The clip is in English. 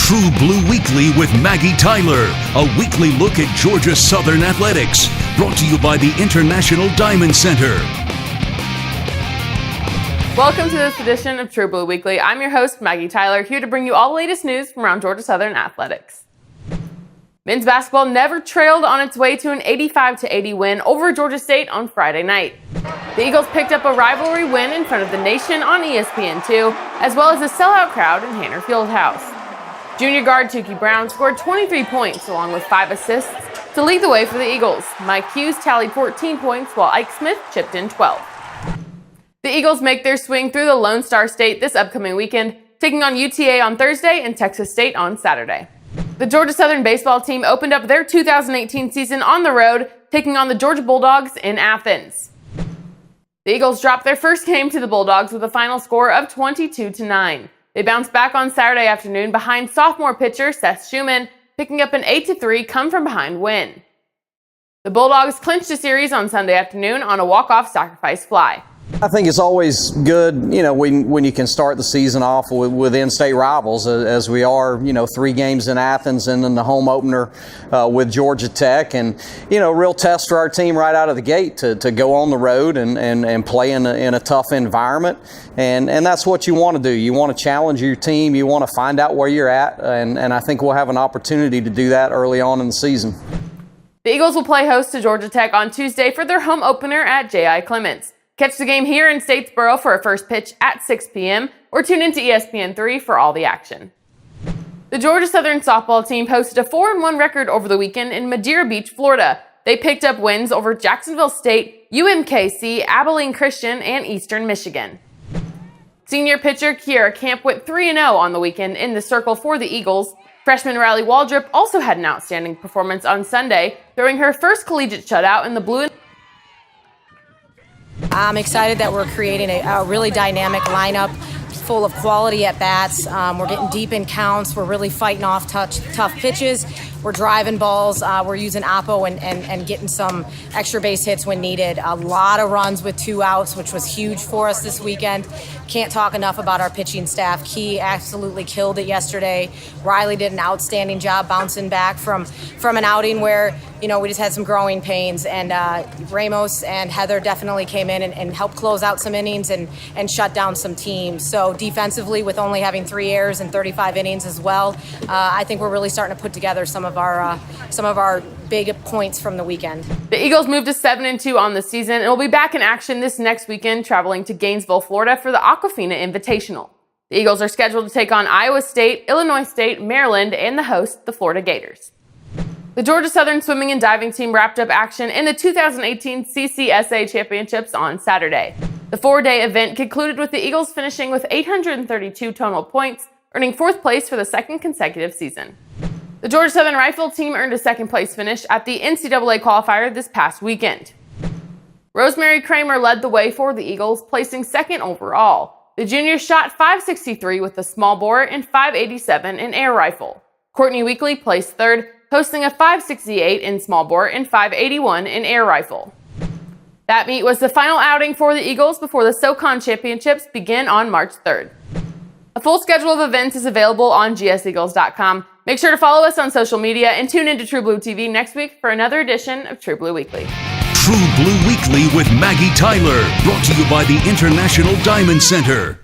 True Blue Weekly with Maggie Tyler, a weekly look at Georgia Southern athletics, brought to you by the International Diamond Center. Welcome to this edition of True Blue Weekly. I'm your host, Maggie Tyler, here to bring you all the latest news from around Georgia Southern athletics. Men's basketball never trailed on its way to an 85-80 win over Georgia State on Friday night. The Eagles picked up a rivalry win in front of the nation on ESPN2, as well as a sellout crowd in Hanner Fieldhouse. Junior guard Tukey Brown scored 23 points along with 5 assists to lead the way for the Eagles. Mike Hughes tallied 14 points while Ike Smith chipped in 12. The Eagles make their swing through the Lone Star State this upcoming weekend, taking on UTA on Thursday and Texas State on Saturday. The Georgia Southern baseball team opened up their 2018 season on the road, taking on the Georgia Bulldogs in Athens. The Eagles dropped their first game to the Bulldogs with a final score of 22-9. They bounced back on Saturday afternoon behind sophomore pitcher Seth Schumann, picking up an 8-3 come-from-behind win. The Bulldogs clinched a series on Sunday afternoon on a walk-off sacrifice fly. I think it's always good, when you can start the season off with in-state rivals, as we are, 3 games in Athens and then the home opener with Georgia Tech, and real test for our team right out of the gate to go on the road and play in a tough environment, and that's what you want to do. You want to challenge your team, you want to find out where you're at, and I think we'll have an opportunity to do that early on in the season. The Eagles will play host to Georgia Tech on Tuesday for their home opener at J.I. Clements. Catch the game here in Statesboro for a first pitch at 6 p.m. or tune into ESPN3 for all the action. The Georgia Southern softball team posted a 4-1 record over the weekend in Madeira Beach, Florida. They picked up wins over Jacksonville State, UMKC, Abilene Christian, and Eastern Michigan. Senior pitcher Kiera Camp went 3-0 on the weekend in the circle for the Eagles. Freshman Riley Waldrop also had an outstanding performance on Sunday, throwing her first collegiate shutout in the blue and I'm excited that we're creating a really dynamic lineup full of quality at-bats. We're getting deep in counts. We're really fighting off tough pitches. We're driving balls. We're using oppo and getting some extra base hits when needed. A lot of runs with 2 outs, which was huge for us this weekend. Can't talk enough about our pitching staff. Key absolutely killed it yesterday. Riley did an outstanding job bouncing back from an outing where, we just had some growing pains. And Ramos and Heather definitely came in and helped close out some innings and shut down some teams. So defensively, with only having 3 errors and 35 innings as well, I think we're really starting to put together some of our big points from the weekend. The Eagles moved to 7-2 on the season and will be back in action this next weekend, traveling to Gainesville, Florida for the Aquafina Invitational. The Eagles are scheduled to take on Iowa State, Illinois State, Maryland, and the host, the Florida Gators. The Georgia Southern swimming and diving team wrapped up action in the 2018 CCSA Championships on Saturday. The 4-day event concluded with the Eagles finishing with 832 total points, earning 4th place for the 2nd consecutive season. The Georgia Southern Rifle team earned a 2nd place finish at the NCAA qualifier this past weekend. Rosemary Kramer led the way for the Eagles, placing 2nd overall. The junior shot .563 with the small bore and .587 in air rifle. Courtney Weekly placed 3rd, posting a .568 in small bore and .581 in air rifle. That meet was the final outing for the Eagles before the SoCon Championships begin on March 3rd. A full schedule of events is available on gseagles.com. Make sure to follow us on social media and tune into True Blue TV next week for another edition of True Blue Weekly. True Blue Weekly with Maggie Tyler, brought to you by the International Diamond Center.